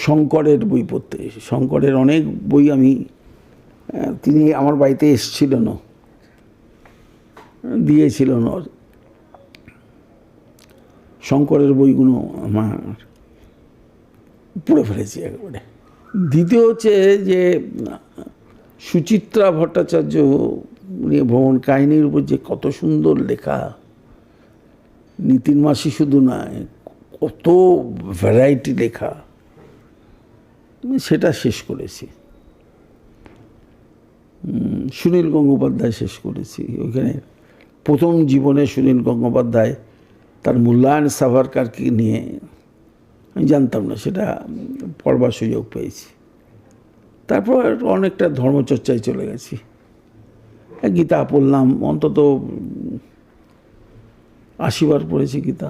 শঙ্করের বই পড়তে। শঙ্করের অনেক বই আমি, তিনি আমার বাড়িতে এসেছিলেন, দিয়েছিলেন। শঙ্করের বইগুলো আমার পড়ে ফেলেছি একেবারে। দ্বিতীয় হচ্ছে যে সুচিত্রা ভট্টাচার্য নিয়ে ভ্রমণ কাহিনীর উপর যে কত সুন্দর লেখা, নিতিন মাসি শুধু নয়, কত ভ্যারাইটি লেখা, সেটা শেষ করেছি। সুনীল গঙ্গোপাধ্যায় শেষ করেছি। ওইখানে প্রথম জীবনে সুনীল গঙ্গোপাধ্যায় তার মূল্যায়ন সাভারকারকে নিয়ে, আমি জানতাম না, সেটা পড়বার সুযোগ পেয়েছি। তারপর অনেকটা ধর্মচর্চায় চলে গেছি। গীতা পড়লাম, অন্তত 80 বার পড়েছি গীতা।